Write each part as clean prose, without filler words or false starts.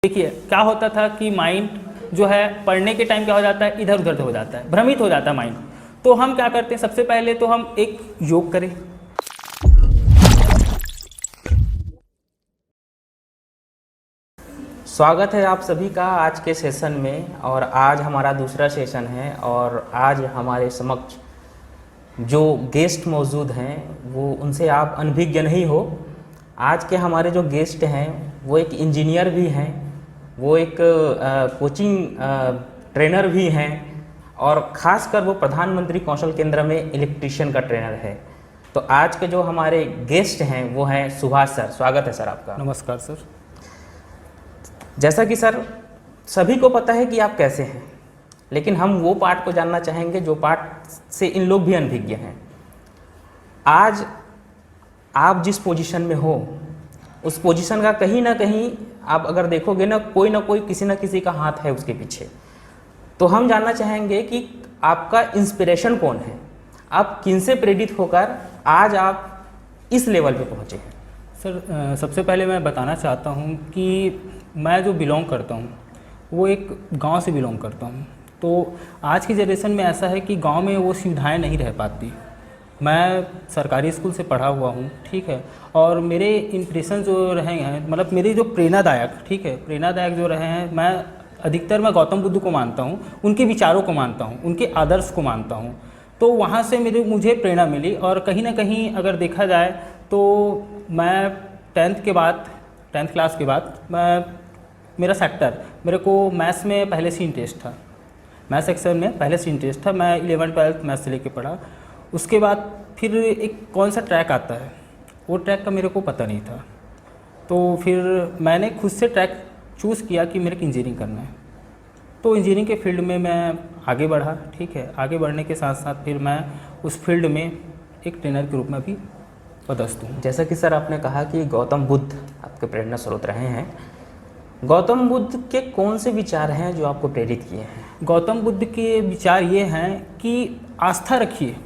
देखिए क्या होता था कि माइंड जो है पढ़ने के टाइम क्या हो जाता है, इधर उधर हो जाता है, भ्रमित हो जाता है माइंड। तो हम क्या करते हैं, सबसे पहले तो हम एक योग करें। स्वागत है आप सभी का आज के सेशन में। और आज हमारा दूसरा सेशन है और आज हमारे समक्ष जो गेस्ट मौजूद हैं वो उनसे आप अनभिज्ञ नहीं हो। आज के हमारे जो गेस्ट हैं वो एक इंजीनियर भी हैं, वो एक कोचिंग ट्रेनर भी हैं और ख़ासकर वो प्रधानमंत्री कौशल केंद्र में इलेक्ट्रीशियन का ट्रेनर है। तो आज के जो हमारे गेस्ट हैं वो हैं सुभाष सर। स्वागत है सर आपका। नमस्कार सर। जैसा कि सर सभी को पता है कि आप कैसे हैं, लेकिन हम वो पार्ट को जानना चाहेंगे जो पार्ट से इन लोग भी अनभिज्ञ हैं। आज आप जिस पोजीशन में हो उस पोजीशन का कहीं ना कहीं आप अगर देखोगे ना कोई किसी ना किसी का हाथ है उसके पीछे। तो हम जानना चाहेंगे कि आपका इंस्पिरेशन कौन है, आप किन से प्रेरित होकर आज आप इस लेवल पे पहुँचे हैं। सर सबसे पहले मैं बताना चाहता हूँ कि मैं जो बिलोंग करता हूँ वो एक गांव से बिलोंग करता हूँ। तो आज की जनरेशन में ऐसा है कि गांव में वो सुविधाएं नहीं रह पाती। मैं सरकारी स्कूल से पढ़ा हुआ हूँ, ठीक है, और मेरे इम्प्रेशन जो रहे हैं, मतलब मेरे जो प्रेरणादायक, ठीक है, प्रेरणादायक जो रहे हैं, मैं गौतम बुद्ध को मानता हूँ, उनके विचारों को मानता हूँ, उनके आदर्श को मानता हूँ। तो वहाँ से मुझे प्रेरणा मिली और कहीं ना कहीं अगर देखा जाए तो मैं टेंथ क्लास के बाद मेरे को मैथ्स में पहले से इंटरेस्ट था, मैथ्स सेक्शन में पहले से इंटरेस्ट था। मैं 11th-12th मैथ्स से लेके पढ़ा। उसके बाद फिर एक कौन सा ट्रैक आता है वो ट्रैक का मेरे को पता नहीं था। तो फिर मैंने खुद से ट्रैक चूज़ किया कि मेरे को इंजीनियरिंग करना है। तो इंजीनियरिंग के फील्ड में मैं आगे बढ़ा, ठीक है। आगे बढ़ने के साथ साथ फिर मैं उस फील्ड में एक ट्रेनर के रूप में भी पदस्थ हूँ। जैसा कि सर आपने कहा कि गौतम बुद्ध आपके प्रेरणा स्रोत रहे हैं, गौतम बुद्ध के कौन से विचार हैं जो आपको प्रेरित किए हैं। गौतम बुद्ध के विचार ये हैं कि आस्था रखिए,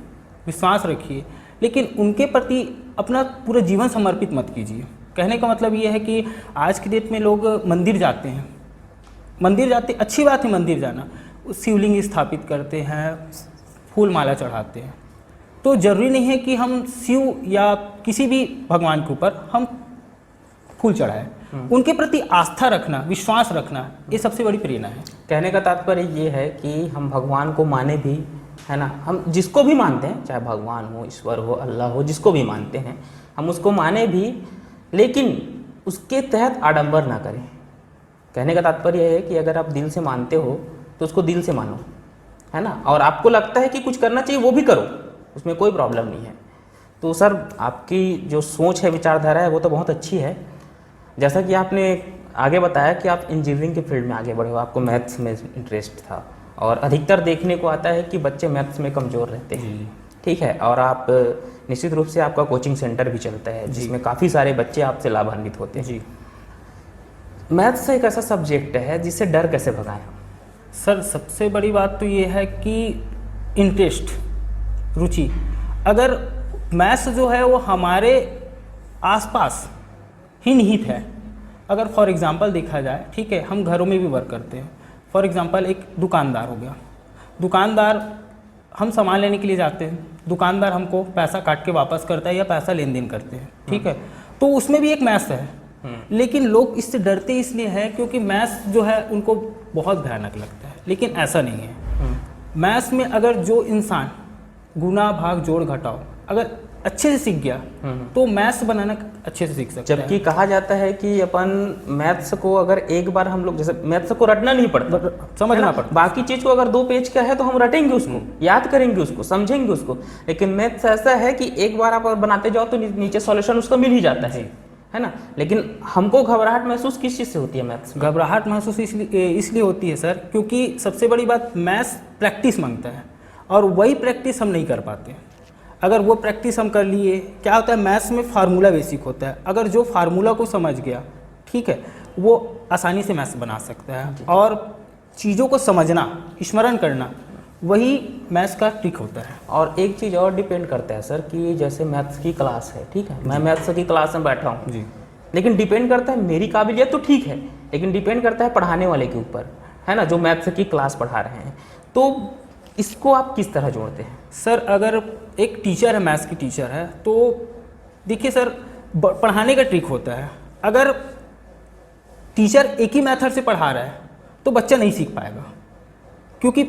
विश्वास रखिए, लेकिन उनके प्रति अपना पूरा जीवन समर्पित मत कीजिए। कहने का मतलब ये है कि आज की डेट में लोग मंदिर जाते, अच्छी बात है मंदिर जाना, शिवलिंग स्थापित करते हैं, फूल माला चढ़ाते हैं। तो ज़रूरी नहीं है कि हम शिव या किसी भी भगवान के ऊपर हम फूल चढ़ाएं। उनके प्रति आस्था रखना, विश्वास रखना, ये सबसे बड़ी प्रेरणा है। कहने का तात्पर्य ये है कि हम भगवान को माने भी, है ना, हम जिसको भी मानते हैं, चाहे भगवान हो, ईश्वर हो, अल्लाह हो, जिसको भी मानते हैं हम उसको माने भी, लेकिन उसके तहत आडंबर ना करें। कहने का तात्पर्य यह है कि अगर आप दिल से मानते हो तो उसको दिल से मानो, है ना, और आपको लगता है कि कुछ करना चाहिए वो भी करो, उसमें कोई प्रॉब्लम नहीं है। तो सर आपकी जो सोच है, विचारधारा है, वो तो बहुत अच्छी है। जैसा कि आपने आगे बताया कि आप इंजीनियरिंग के फील्ड में आगे बढ़े हो, आपको मैथ्स में इंटरेस्ट था और अधिकतर देखने को आता है कि बच्चे मैथ्स में कमज़ोर रहते हैं, ठीक है। और आप निश्चित रूप से आपका कोचिंग सेंटर भी चलता है जिसमें काफ़ी सारे बच्चे आपसे लाभान्वित होते हैं। जी, मैथ्स एक ऐसा सब्जेक्ट है जिससे डर कैसे भगाएं। सर सबसे बड़ी बात तो ये है कि इंटरेस्ट, रुचि। अगर मैथ्स जो है वो हमारे आसपास ही निहित है। अगर फॉर एग्जांपल देखा जाए, ठीक है, हम घरों में भी वर्क करते हैं। फॉर एग्जांपल एक दुकानदार हो गया, दुकानदार हम सामान लेने के लिए जाते हैं, दुकानदार हमको पैसा काट के वापस करता है या पैसा लेन देन करते हैं, ठीक है। तो उसमें भी एक मैथ्स है, लेकिन लोग इससे डरते इसलिए हैं क्योंकि मैथ्स जो है उनको बहुत भयानक लगता है, लेकिन ऐसा नहीं है। मैथ्स में अगर जो इंसान गुना भाग जोड़ घटाओ अगर अच्छे से सीख गया तो मैथ्स बनाना अच्छे से सीख सकता है। जबकि कहा जाता है कि अपन मैथ्स को अगर एक बार हम लोग, जैसे मैथ्स को रटना नहीं पड़ता, समझना पड़ता, बाकी चीज को अगर 2 पेज का है तो हम रटेंगे उसको, याद करेंगे उसको, समझेंगे उसको। लेकिन मैथ्स ऐसा है कि एक बार आप बनाते जाओ तो नीचे सॉल्यूशन उसका मिल ही जाता है ना। लेकिन हमको घबराहट महसूस किस चीज़ से होती है मैथ्स? घबराहट महसूस इसलिए होती है सर क्योंकि सबसे बड़ी बात, मैथ्स प्रैक्टिस मांगता है और वही प्रैक्टिस हम नहीं कर पाते। अगर वो प्रैक्टिस हम कर लिए, क्या होता है, मैथ्स में फार्मूला बेसिक होता है। अगर जो फार्मूला को समझ गया, ठीक है, वो आसानी से मैथ्स बना सकता है। और चीज़ों को समझना, स्मरण करना, वही मैथ्स का ट्रिक होता है। और एक चीज़ और डिपेंड करता है सर कि जैसे मैथ्स की क्लास है, ठीक है, मैं मैथ्स की क्लास में बैठा हूँ जी, लेकिन डिपेंड करता है मेरी काबिलियत तो ठीक है, लेकिन डिपेंड करता है पढ़ाने वाले के ऊपर, है ना, जो मैथ्स की क्लास पढ़ा रहे हैं। तो इसको आप किस तरह जोड़ते हैं? सर अगर एक टीचर है, मैथ्स की टीचर है, तो देखिए सर पढ़ाने का ट्रिक होता है। अगर टीचर एक ही मेथड से पढ़ा रहा है तो बच्चा नहीं सीख पाएगा, क्योंकि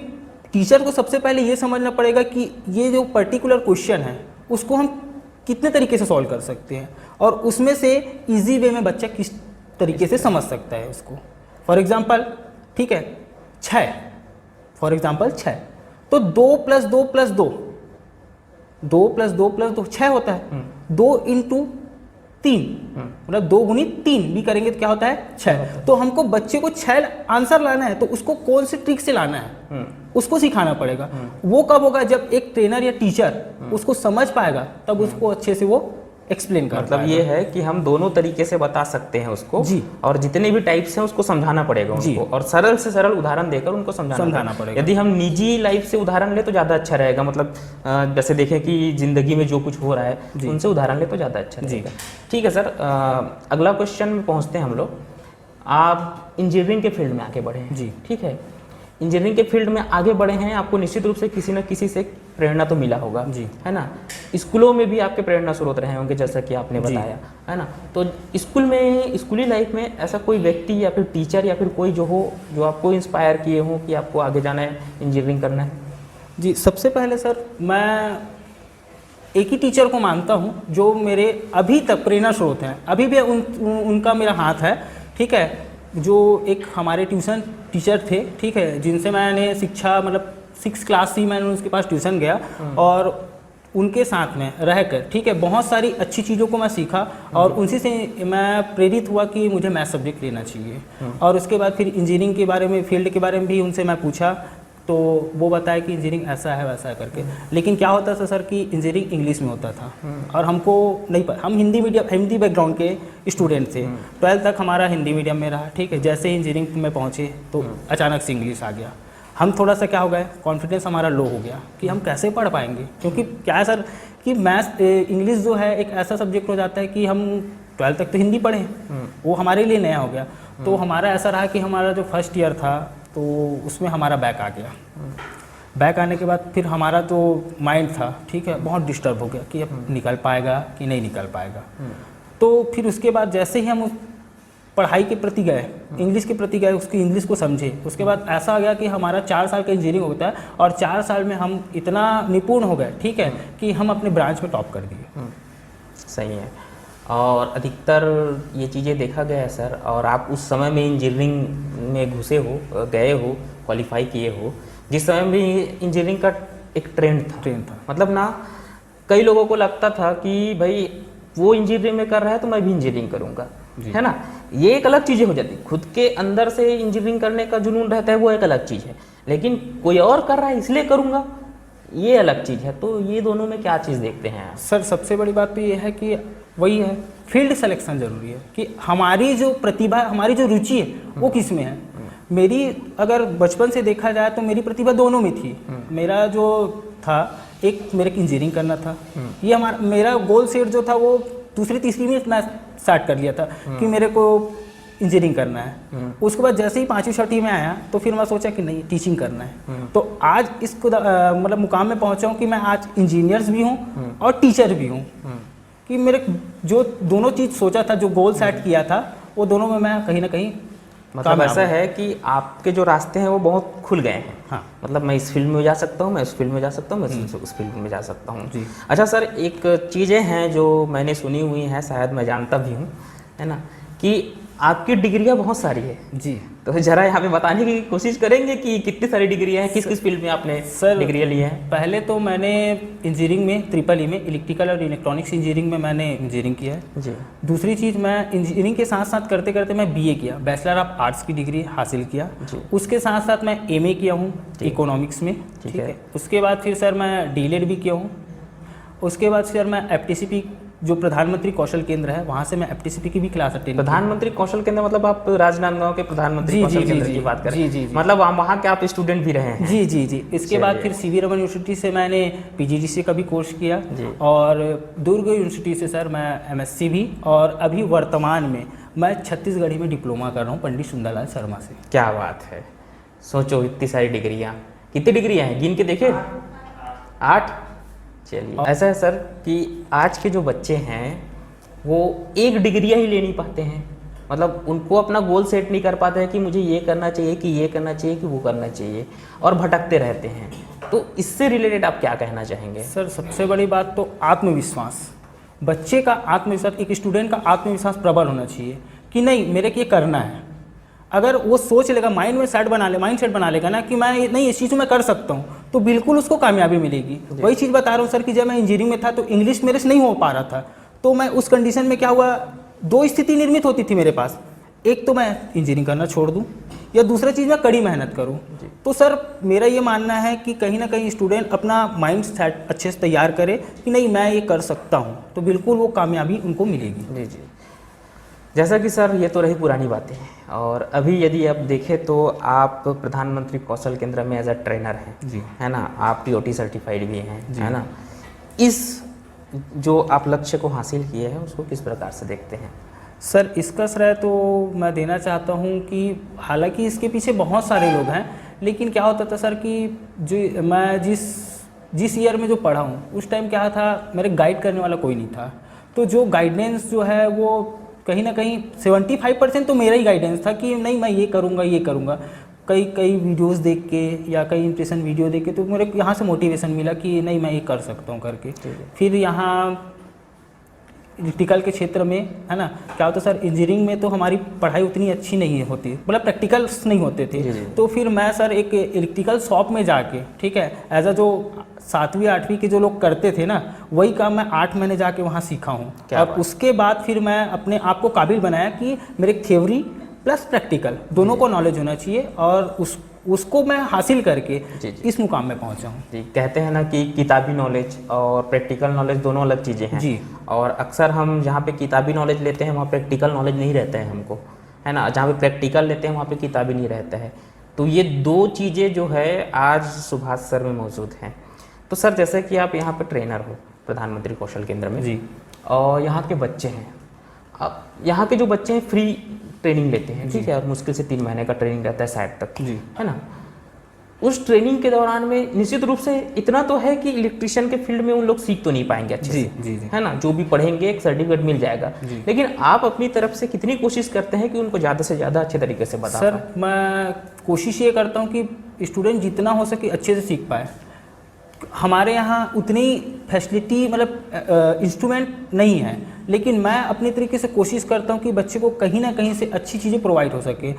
टीचर को सबसे पहले ये समझना पड़ेगा कि ये जो पर्टिकुलर क्वेश्चन है उसको हम कितने तरीके से सॉल्व कर सकते हैं और उसमें से इजी वे में बच्चा किस तरीके से समझ सकता है उसको। फॉर एग्जांपल, ठीक है, 6, फॉर एग्जांपल 6, तो 2 + 2 + 2, 2 + 2 + 2 6 होता है। 2 × 3 मतलब 2 × 3 भी करेंगे तो क्या होता है 6। तो हमको बच्चे को 6 आंसर लाना है तो उसको कौन से ट्रिक से लाना है उसको सिखाना पड़ेगा। वो कब होगा? जब एक ट्रेनर या टीचर उसको समझ पाएगा, तब उसको अच्छे से वो एक्सप्लेन कर मतलब ये है कि हम दोनों तरीके से बता सकते हैं उसको जी, और जितने भी टाइप्स हैं उसको समझाना पड़ेगा उनको, और सरल से सरल उदाहरण देकर उनको समझाना पड़ेगा। यदि हम निजी लाइफ से उदाहरण ले तो ज़्यादा अच्छा रहेगा, मतलब जैसे देखें कि ज़िंदगी में जो कुछ हो रहा है उनसे उदाहरण ले तो ज़्यादा अच्छा रहेगा। ठीक है सर, अगला क्वेश्चन में पहुँचते हैं हम लोग। आप इंजीनियरिंग के फील्ड में आगे बढ़े हैं जी, ठीक है, इंजीनियरिंग के फील्ड में आगे बढ़े हैं, आपको निश्चित रूप से किसी न किसी से प्रेरणा तो मिला होगा जी, है ना। स्कूलों में भी आपके प्रेरणा स्रोत रहे होंगे जैसा कि आपने बताया, है ना। तो स्कूली लाइफ में ऐसा कोई व्यक्ति या फिर टीचर या फिर कोई जो हो जो आपको इंस्पायर किए हो कि आपको आगे जाना है, इंजीनियरिंग करना है? जी, सबसे पहले सर मैं एक ही टीचर को मानता हूँ जो मेरे अभी तक प्रेरणा स्रोत हैं, अभी भी उनका मेरा हाथ है, ठीक है। जो एक हमारे ट्यूशन टीचर थे, ठीक है, जिनसे मैंने शिक्षा मतलब 6 क्लास से मैंने उसके पास ट्यूशन गया और उनके साथ में रहकर, ठीक है, बहुत सारी अच्छी चीज़ों को मैं सीखा और उनसे से मैं प्रेरित हुआ कि मुझे मैथ सब्जेक्ट लेना चाहिए। और उसके बाद फिर इंजीनियरिंग के बारे में, फील्ड के बारे में भी उनसे मैं पूछा, तो वो बताया कि इंजीनियरिंग ऐसा है वैसा है करके। लेकिन क्या होता था सर कि इंजीनियरिंग इंग्लिश में होता था और हमको नहीं हम हिंदी बैकग्राउंड के स्टूडेंट थे। 12th तक हमारा हिंदी मीडियम में रहा, ठीक है। जैसे ही इंजीनियरिंग में पहुँचे तो अचानक से इंग्लिश आ गया। हम थोड़ा सा क्या हो गए, कॉन्फिडेंस हमारा लो हो गया कि हम कैसे पढ़ पाएंगे, क्योंकि क्या है सर कि मैथ्स इंग्लिश जो है एक ऐसा सब्जेक्ट हो जाता है कि हम 12th तक तो हिंदी पढ़े, वो हमारे लिए नया हो गया। तो हमारा ऐसा रहा कि हमारा जो फर्स्ट ईयर था तो उसमें हमारा बैक आ गया। बैक आने के बाद फिर हमारा जो माइंड था, ठीक है, बहुत डिस्टर्ब हो गया कि अब निकल पाएगा कि नहीं निकल पाएगा। तो फिर उसके बाद जैसे ही हम पढ़ाई के प्रति गए, इंग्लिश के प्रति गए, उसकी इंग्लिश को समझे, उसके बाद ऐसा आ गया कि हमारा 4 साल का इंजीनियरिंग होता है और 4 साल में हम इतना निपुण हो गए, ठीक है, कि हम अपने ब्रांच में टॉप कर दिए। सही है। और अधिकतर ये चीज़ें देखा गया है सर, और आप उस समय में इंजीनियरिंग में घुसे हो, गए हो, क्वालिफाई किए हो, जिस समय भी इंजीनियरिंग का एक ट्रेंड था। मतलब ना कई लोगों को लगता था कि भाई वो इंजीनियरिंग में कर रहा है तो मैं भी इंजीनियरिंग करूँगा, है ना। ये एक अलग चीज़ें हो जाती, खुद के अंदर से इंजीनियरिंग करने का जुनून रहता है, वो एक अलग चीज़ है, लेकिन कोई और कर रहा है इसलिए करूँगा, ये अलग चीज़ है। तो ये दोनों में क्या चीज़ देखते हैं आप? सर सबसे बड़ी बात तो ये है कि वही है, फील्ड सिलेक्शन जरूरी है कि हमारी जो प्रतिभा, हमारी जो रुचि है वो किस में है। मेरी अगर बचपन से देखा जाए तो मेरी प्रतिभा दोनों में थी। मेरा जो था, एक मेरे को इंजीनियरिंग करना था, ये मेरा गोल सेट जो था वो दूसरी तीसरी में मैं स्टार्ट कर लिया था कि मेरे को इंजीनियरिंग करना है। उसके बाद जैसे ही 5वीं 6वीं में आया तो फिर मैं सोचा कि नहीं टीचिंग करना है। तो आज इसको मतलब मुकाम में पहुंचा हूँ कि मैं आज इंजीनियर्स भी हूँ और टीचर भी हूँ, कि मेरे जो दोनों चीज़ सोचा था, जो गोल सेट किया था, वो दोनों में मैं कहीं ना कहीं मतलब ऐसा है कि आपके जो रास्ते हैं वो बहुत खुल गए हैं। हाँ, मतलब मैं इस फील्ड में जा सकता हूँ, मैं उस फील्ड में जा सकता हूँ, मैं उस फील्ड में जा सकता हूँ जी। अच्छा सर, एक चीज़ें हैं जो मैंने सुनी हुई हैं, शायद मैं जानता भी हूँ, है ना, कि आपकी डिग्रियाँ बहुत सारी है जी। तो ज़रा यहाँ पे बताने की कोशिश करेंगे कि कितनी सारी डिग्रियाँ हैं, किस किस फील्ड में आपने सर डिग्रियाँ ली हैं? पहले तो मैंने इंजीनियरिंग में EEE में इलेक्ट्रिकल और इलेक्ट्रॉनिक्स इंजीनियरिंग में मैंने इंजीनियरिंग किया है जी। दूसरी चीज़, मैं इंजीनियरिंग के साथ साथ करते करते मैं BA किया, बैचलर ऑफ आर्ट्स की डिग्री हासिल किया। उसके साथ साथ मैं MA किया हूँ इकोनॉमिक्स में, ठीक है। उसके बाद फिर सर मैं DLED भी किया हूँ। उसके बाद सर मैं FTCP जो प्रधानमंत्री कौशल केंद्र है, वहाँ से मैं FTCP की भी क्लास अटेंड। प्रधानमंत्री कौशल केंद्र मतलब आप राजनांदगांव के प्रधानमंत्री कौशल केंद्र की बात करें? जी, मतलब वहाँ के आप स्टूडेंट भी रहे हैं? जी। इसके बाद फिर CV रमन यूनिवर्सिटी से मैंने PGDCA का भी कोर्स किया और दुर्ग यूनिवर्सिटी से सर मैं MSc भी, और अभी वर्तमान में मैं छत्तीसगढ़ी में डिप्लोमा कर रहा हूँ पंडित सुंदरलाल शर्मा से। क्या बात है, सोचो इतनी सारी डिग्रियाँ, कितनी डिग्रियाँ हैं गिन के देखे? 8। चलिए, ऐसा है सर कि आज के जो बच्चे हैं वो एक डिग्रियाँ ही ले नहीं पाते हैं, मतलब उनको अपना गोल सेट नहीं कर पाते हैं कि मुझे ये करना चाहिए, कि ये करना चाहिए, कि वो करना चाहिए, और भटकते रहते हैं। तो इससे रिलेटेड आप क्या कहना चाहेंगे? सर सबसे बड़ी बात तो आत्मविश्वास, बच्चे का आत्मविश्वास, एक स्टूडेंट का आत्मविश्वास प्रबल होना चाहिए कि नहीं मेरे को ये करना है। अगर वो सोच लेगा, माइंड सेट बना लेगा ना कि मैं नहीं इस चीज़ को मैं कर सकता हूँ, तो बिल्कुल उसको कामयाबी मिलेगी। वही चीज़ बता रहा हूँ सर कि जब मैं इंजीनियरिंग में था तो इंग्लिश मेरे से नहीं हो पा रहा था, तो मैं उस कंडीशन में क्या हुआ, 2 स्थिति निर्मित होती थी मेरे पास, एक तो मैं इंजीनियरिंग करना छोड़ दूँ या दूसरा चीज़ मैं कड़ी मेहनत करूँ। तो सर मेरा ये मानना है कि कहीं ना कहीं स्टूडेंट अपना माइंड सेट अच्छे से तैयार करे कि नहीं मैं ये कर सकता हूँ, तो बिल्कुल वो कामयाबी उनको मिलेगी। जी जी, जैसा कि सर ये तो रही पुरानी बातें हैं, और अभी यदि आप देखें तो आप प्रधानमंत्री कौशल केंद्र में एज अ ट्रेनर हैं जी, है ना, आप TOT सर्टिफाइड भी हैं, है ना। इस जो आप लक्ष्य को हासिल किए हैं उसको किस प्रकार से देखते हैं? सर इसका श्रेय तो मैं देना चाहता हूँ कि हालांकि इसके पीछे बहुत सारे लोग हैं, लेकिन क्या होता था सर कि जो मैं जिस ईयर में जो पढ़ा हूँ उस टाइम क्या था, मेरे गाइड करने वाला कोई नहीं था। तो जो गाइडेंस जो है वो कहीं ना कहीं 75% तो मेरा ही गाइडेंस था कि नहीं मैं ये करूँगा। कई वीडियोस देख के या कई इंप्रेशन वीडियो देख के तो मेरे यहाँ से मोटिवेशन मिला कि नहीं मैं ये कर सकता हूँ करके। फिर यहाँ इलेक्ट्रिकल के क्षेत्र में है ना, क्या होता सर इंजीनियरिंग में तो हमारी पढ़ाई उतनी अच्छी नहीं होती, मतलब प्रैक्टिकल्स नहीं होते थे। तो फिर मैं सर एक इलेक्ट्रिकल शॉप में जाके, ठीक है, एज अ जो 7वीं 8वीं के जो लोग करते थे ना, वही काम मैं 8 महीने जाके वहाँ सीखा हूँ। अब उसके बाद फिर मैं अपने आप को काबिल बनाया कि मेरे थ्योरी प्लस प्रैक्टिकल दोनों को नॉलेज होना चाहिए, और उसको मैं हासिल करके इस मुकाम में पहुंचा हूँ। जी, कहते हैं ना कि किताबी नॉलेज और प्रैक्टिकल नॉलेज दोनों अलग चीज़ें हैं जी, और अक्सर हम जहाँ पे किताबी नॉलेज लेते हैं वहाँ प्रैक्टिकल नॉलेज नहीं रहता है हमको, है ना। जहाँ पे प्रैक्टिकल लेते हैं वहाँ पे किताबी नहीं रहता है। तो ये 2 चीज़ें जो है आज सुभाष सर में मौजूद हैं। तो सर जैसे कि आप यहाँ पर ट्रेनर हो प्रधानमंत्री कौशल केंद्र में जी, और यहाँ के बच्चे हैं, अब यहाँ के जो बच्चे हैं फ्री ट्रेनिंग लेते हैं, ठीक है, और मुश्किल से 3 महीने का ट्रेनिंग रहता है शायद तक, जी, है ना। उस ट्रेनिंग के दौरान में निश्चित रूप से इतना तो है कि इलेक्ट्रिशियन के फील्ड में उन लोग सीख तो नहीं पाएंगे अच्छे से, जी, है ना, जो भी पढ़ेंगे एक सर्टिफिकेट मिल जाएगा, लेकिन आप अपनी तरफ से कितनी कोशिश करते हैं कि उनको ज़्यादा से ज़्यादा अच्छे तरीके से बता सर मैं कोशिश ये करता हूँ कि स्टूडेंट जितना हो सके अच्छे से सीख पाए। हमारे यहाँ उतनी फैसिलिटी मतलब इंस्ट्रूमेंट नहीं है, लेकिन मैं अपने तरीके से कोशिश करता हूँ कि बच्चे को कहीं ना कहीं से अच्छी चीज़ें प्रोवाइड हो सके।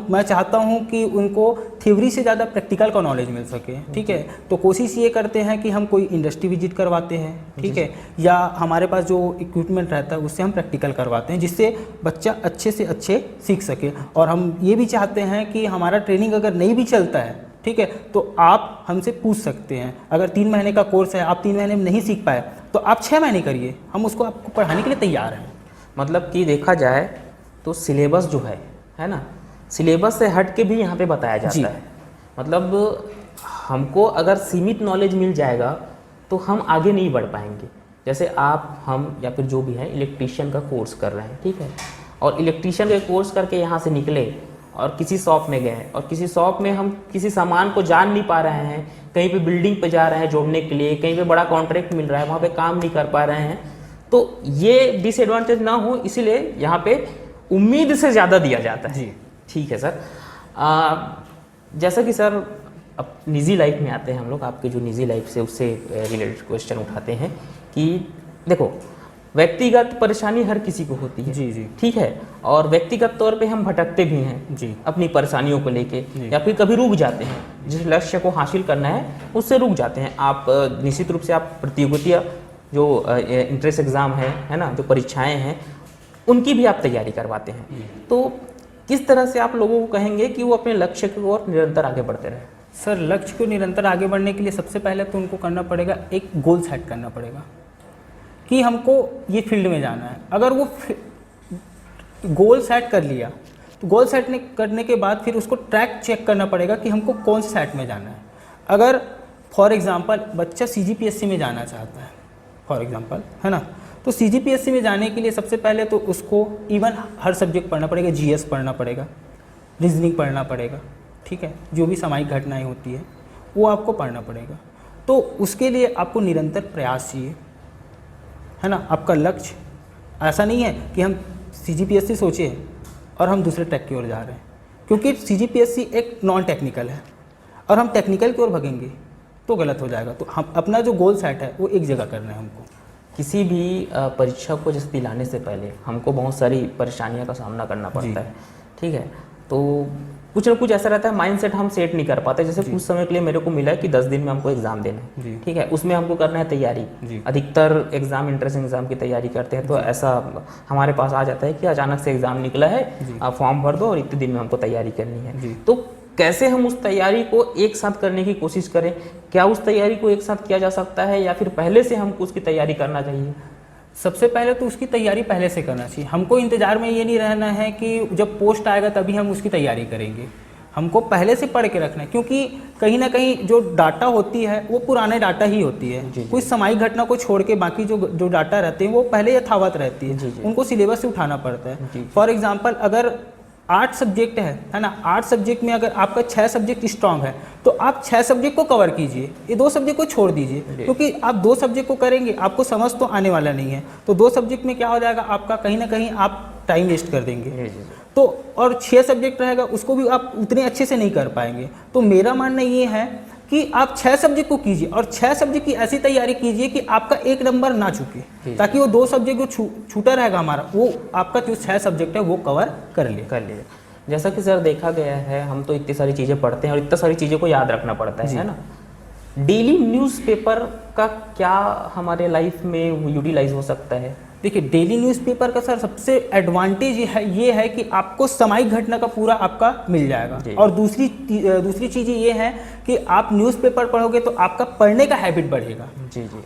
मैं चाहता हूँ कि उनको थ्योरी से ज़्यादा प्रैक्टिकल का नॉलेज मिल सके, ठीक है। तो कोशिश ये करते हैं कि हम कोई इंडस्ट्री विजिट करवाते हैं, ठीक है, या हमारे पास जो इक्विपमेंट रहता है उससे हम प्रैक्टिकल करवाते हैं, जिससे बच्चा अच्छे से अच्छे सीख सके। और हम ये भी चाहते हैं कि हमारा ट्रेनिंग अगर नहीं भी चलता है, ठीक है, तो आप हमसे पूछ सकते हैं। अगर 3 महीने का कोर्स है, आप 3 महीने में नहीं सीख पाए तो आप 6 महीने करिए, हम उसको आपको पढ़ाने के लिए तैयार हैं। मतलब कि देखा जाए तो सिलेबस जो है ना, सिलेबस से हट के भी यहाँ पे बताया जाता है। मतलब हमको अगर सीमित नॉलेज मिल जाएगा तो हम आगे नहीं बढ़ पाएंगे। जैसे आप, हम या फिर जो भी है इलेक्ट्रीशियन का कोर्स कर रहे हैं, ठीक है, और इलेक्ट्रीशियन का कोर्स करके यहाँ से निकले और किसी शॉप में गए, और किसी शॉप में हम किसी सामान को जान नहीं पा रहे हैं, कहीं पे बिल्डिंग पे जा रहे हैं जोड़ने के लिए, कहीं पे बड़ा कॉन्ट्रैक्ट मिल रहा है वहाँ पे काम नहीं कर पा रहे हैं, तो ये डिसएडवांटेज ना हो इसलिए यहाँ पे उम्मीद से ज़्यादा दिया जाता है। जी, ठीक है सर। जैसा कि सर अब निजी लाइफ में आते हैं हम लोग, आपके जो निजी लाइफ से उससे रिलेटेड क्वेश्चन उठाते हैं कि देखो व्यक्तिगत परेशानी हर किसी को होती है, जी, ठीक है, और व्यक्तिगत तौर पे हम भटकते भी हैं जी, अपनी परेशानियों को लेके, या फिर कभी रुक जाते हैं, जिस लक्ष्य को हासिल करना है उससे रुक जाते हैं। आप निश्चित रूप से आप प्रतियोगिता जो इंट्रेंस एग्ज़ाम है ना, जो परीक्षाएं हैं उनकी भी आप तैयारी करवाते हैं। तो किस तरह से आप लोगों को कहेंगे कि वो अपने लक्ष्य की ओर निरंतर आगे बढ़ते रहें? सर लक्ष्य को निरंतर आगे बढ़ने के लिए सबसे पहले तो उनको करना पड़ेगा, एक गोल सेट करना पड़ेगा कि हमको ये फील्ड में जाना है। अगर वो गोल सेट कर लिया तो गोल सेट करने के बाद फिर उसको ट्रैक चेक करना पड़ेगा कि हमको कौन से सेट में जाना है। अगर फॉर एग्ज़ाम्पल बच्चा CGPSC में जाना चाहता है फॉर एग्ज़ाम्पल, है ना, तो CGPSC में जाने के लिए सबसे पहले तो उसको इवन हर सब्जेक्ट पढ़ना पड़ेगा, GS पढ़ना पड़ेगा, रीजनिंग पढ़ना पड़ेगा, ठीक है, जो भी सामायिक घटनाएं होती है वो आपको पढ़ना पड़ेगा। तो उसके लिए आपको निरंतर प्रयास चाहिए, है ना। आपका लक्ष्य ऐसा नहीं है कि हम CGPSC सोचे और हम दूसरे ट्रैक की ओर जा रहे हैं, क्योंकि CGPSC एक नॉन टेक्निकल है और हम टेक्निकल की ओर भगेंगे तो गलत हो जाएगा। तो हम अपना जो गोल सेट है वो एक जगह करना है हमको। किसी भी परीक्षा को जैसे दिलाने से पहले हमको बहुत सारी परेशानियों का सामना करना पड़ता है, ठीक है। तो कुछ ना कुछ ऐसा रहता है, माइंडसेट हम सेट नहीं कर पाते। जैसे कुछ समय के लिए मेरे को मिला है कि 10 दिन में हमको एग्जाम देना है, ठीक है, उसमें हमको करना है तैयारी। अधिकतर एग्जाम इंट्रेंस एग्जाम की तैयारी करते हैं, तो ऐसा हमारे पास आ जाता है कि अचानक से एग्जाम निकला है, आप फॉर्म भर दो और इतने दिन में हमको तैयारी करनी है। तो कैसे हम उस तैयारी को एक साथ करने की कोशिश करें? क्या उस तैयारी को एक साथ किया जा सकता है या फिर पहले से हमको उसकी तैयारी करना चाहिए? सबसे पहले तो उसकी तैयारी पहले से करना चाहिए। हमको इंतज़ार में ये नहीं रहना है कि जब पोस्ट आएगा तभी हम उसकी तैयारी करेंगे। हमको पहले से पढ़ के रखना है, क्योंकि कहीं ना कहीं जो डाटा होती है वो पुराने डाटा ही होती है। कोई सामायिक घटना को छोड़ के बाकी जो डाटा रहते हैं वो पहले यथावत रहती है, उनको सिलेबस से उठाना पड़ता है। फॉर एग्जाम्पल अगर 8 सब्जेक्ट है ना, 8 सब्जेक्ट में अगर आपका 6 सब्जेक्ट स्ट्रांग है तो आप 6 सब्जेक्ट को कवर कीजिए, ये 2 सब्जेक्ट को छोड़ दीजिए, क्योंकि आप 2 सब्जेक्ट को करेंगे आपको समझ तो आने वाला नहीं है। तो 2 सब्जेक्ट में क्या हो जाएगा, आपका कहीं ना कहीं आप टाइम वेस्ट कर देंगे। तो और 6 सब्जेक्ट रहेगा उसको भी आप उतने अच्छे से नहीं कर पाएंगे। तो मेरा मानना ये है कि आप 6 सब्जेक्ट को कीजिए और 6 सब्जेक्ट की ऐसी तैयारी कीजिए कि आपका 1 नंबर ना चुके, ताकि वो 2 सब्जेक्ट जो छूटा रहेगा हमारा, वो आपका जो 6 सब्जेक्ट है वो कवर कर ले। जैसा कि सर देखा गया है, हम तो इतनी सारी चीज़ें पढ़ते हैं और इतनी सारी चीज़ों को याद रखना पड़ता है ना। डेली न्यूज़पेपर का क्या हमारे लाइफ में यूटिलाइज हो सकता है? देखिए, डेली न्यूज़पेपर का सर सबसे एडवांटेज ये है कि आपको सामायिक घटना का पूरा आपका मिल जाएगा। और दूसरी चीज़ ये है कि आप न्यूज़पेपर पढ़ोगे तो आपका पढ़ने का हैबिट बढ़ेगा।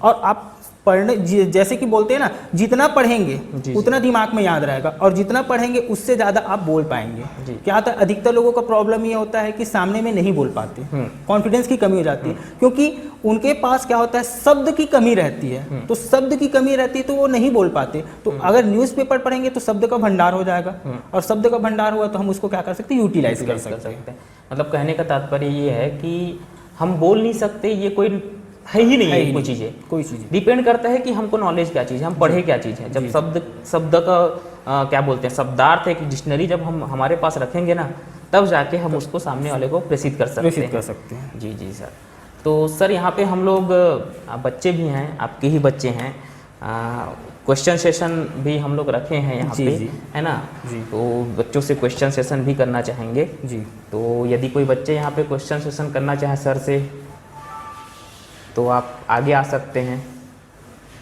और आप पढ़ने, जैसे कि बोलते हैं ना, जितना पढ़ेंगे उतना दिमाग में याद रहेगा और जितना पढ़ेंगे उससे ज़्यादा आप बोल पाएंगे। क्या होता है, अधिकतर लोगों का प्रॉब्लम ये होता है कि सामने में नहीं बोल पाते, कॉन्फिडेंस की कमी हो जाती है, क्योंकि उनके पास क्या होता है, शब्द की कमी रहती है। तो शब्द की कमी रहती है तो वो नहीं बोल पाते। तो अगर न्यूज़पेपर पढ़ेंगे तो शब्द का भंडार हो जाएगा, और शब्द का भंडार हुआ तो हम उसको क्या कर सकते हैं, यूटिलाइज कर सकते हैं। मतलब कहने का तात्पर्य ये है कि हम बोल नहीं सकते, ये कोई है ही नहीं है। कोई चीज़ें डिपेंड करता है कि हमको नॉलेज क्या चीज़ है, हम पढ़े क्या चीज़ है। जब शब्द का क्या बोलते हैं, शब्दार्थ एक डिक्शनरी जब हम हमारे पास रखेंगे ना, तब जाके हम उसको सामने वाले को प्रेषित कर सकते हैं। जी सर। तो सर यहाँ पे हम लोग बच्चे भी हैं, आपके ही बच्चे हैं, क्वेश्चन सेशन भी हम लोग रखे हैं यहाँ पे, है ना। तो बच्चों से क्वेश्चन सेशन भी करना चाहेंगे। तो यदि कोई बच्चे यहाँ पे क्वेश्चन सेशन करना चाहे सर से, तो आप आगे आ सकते हैं,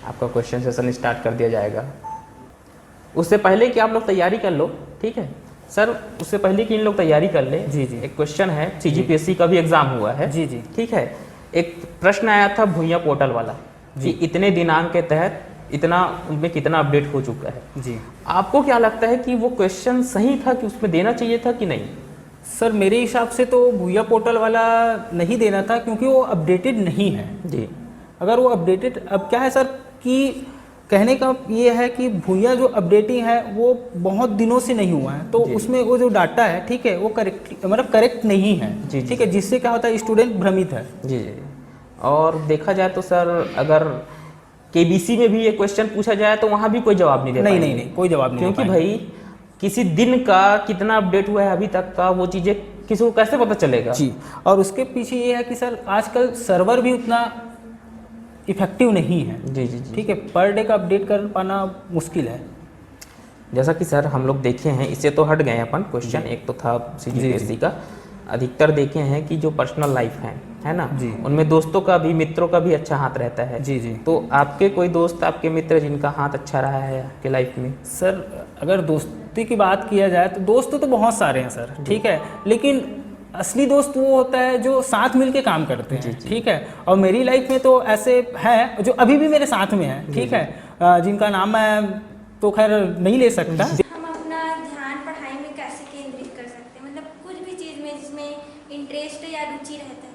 आपका क्वेश्चन सेशन स्टार्ट कर दिया जाएगा। उससे पहले कि आप लोग तैयारी कर लो, ठीक है सर, उससे पहले कि इन लोग तैयारी कर ले, एक क्वेश्चन है, CGPSC का भी एग्जाम हुआ है, ठीक है। एक प्रश्न आया था भूया पोर्टल वाला कि इतने दिनांक के तहत इतना, उनमें कितना अपडेट हो चुका है। आपको क्या लगता है कि वो क्वेश्चन सही था कि उसमें देना चाहिए था कि नहीं? सर मेरे हिसाब से तो भूया पोर्टल वाला नहीं देना था, क्योंकि वो अपडेटेड नहीं है। अगर वो अपडेटेड, अब क्या है सर कि कहने का ये है कि भूया जो अपडेटिंग है वो बहुत दिनों से नहीं हुआ है, तो उसमें वो जो डाटा है, ठीक है, वो करेक्ट नहीं है, ठीक है, जिससे क्या होता है, स्टूडेंट भ्रमित है। और देखा जाए तो सर अगर KBC में भी ये क्वेश्चन पूछा जाए तो वहाँ भी कोई जवाब नहीं दे पाएंगे। नहीं, कोई जवाब नहीं, क्योंकि भाई किसी दिन का कितना अपडेट हुआ है अभी तक का, वो चीज़ें किसी को कैसे पता चलेगा? और उसके पीछे ये है कि सर आजकल सर्वर भी उतना इफेक्टिव नहीं है। ठीक है, पर डे का अपडेट कर पाना मुश्किल है। जैसा कि सर हम लोग देखे हैं, इससे तो हट गए अपन क्वेश्चन, एक तो था CGPSC का, अधिकतर देखे हैं कि जो पर्सनल लाइफ है ना, उनमें दोस्तों का भी, मित्रों का भी अच्छा हाथ रहता है। तो आपके कोई दोस्त, आपके मित्र जिनका हाथ अच्छा रहा है आपके लाइफ में? सर अगर दोस्ती की बात किया जाए तो दोस्त तो बहुत सारे हैं सर, ठीक है, लेकिन असली दोस्त वो होता है जो साथ मिलके काम करते हैं, ठीक है। और मेरी लाइफ में तो ऐसे हैं जो अभी भी मेरे साथ में हैं, ठीक है, जिनका नाम मैं तो खैर नहीं ले सकता। हम अपना ध्यान पढ़ाई में कैसे केंद्रित कर सकते हैं, मतलब कुछ भी चीज़ में जिसमें इंटरेस्ट या रुचि रहता है?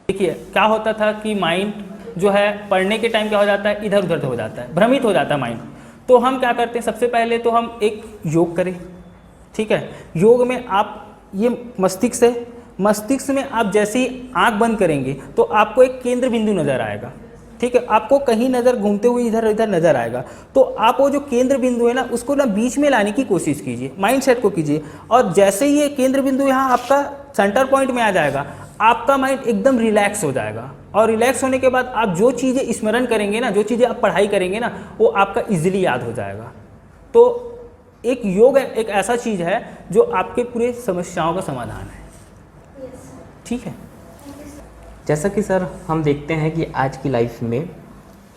देखिए क्या होता था कि माइंड जो है पढ़ने के टाइम क्या हो जाता है, इधर उधर हो जाता है, भ्रमित हो जाता है माइंड। तो हम क्या करते हैं, सबसे पहले तो हम एक योग करें, ठीक है। योग में आप ये मस्तिष्क में आप जैसे ही आँख बंद करेंगे तो आपको एक केंद्र बिंदु नज़र आएगा, ठीक है। आपको कहीं नज़र घूमते हुए इधर इधर नज़र आएगा, तो आप वो जो केंद्र बिंदु है ना, उसको ना बीच में लाने की कोशिश कीजिए, माइंडसेट को कीजिए। और जैसे ही ये केंद्र बिंदु यहाँ आपका सेंटर पॉइंट में आ जाएगा, आपका माइंड एकदम रिलैक्स हो जाएगा। और रिलैक्स होने के बाद आप जो चीज़ें स्मरण करेंगे ना, जो चीज़ें आप पढ़ाई करेंगे ना, वो आपका ईजिली याद हो जाएगा। तो एक योग एक ऐसा चीज़ है जो आपके पूरे समस्याओं का समाधान है, ठीक है। जैसा कि सर हम देखते हैं कि आज की लाइफ में,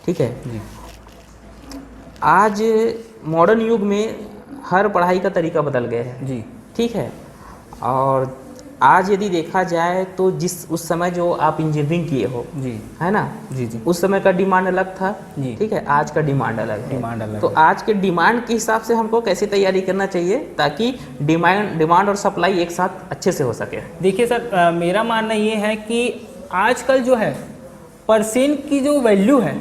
ठीक है जी, आज मॉडर्न युग में हर पढ़ाई का तरीका बदल गया है, जी, ठीक है। और आज यदि देखा जाए तो उस समय जो आप इंजीनियरिंग किए हो, जी, है ना, जी, जी, उस समय का डिमांड अलग था, जी, ठीक है। आज का डिमांड अलग है, डिमांड अलग तो है। आज के डिमांड के हिसाब से हमको कैसे तैयारी करना चाहिए ताकि डिमांड और सप्लाई एक साथ अच्छे से हो सके। देखिए सर, मेरा मानना ये है कि आजकल जो है परसेंट की जो वैल्यू है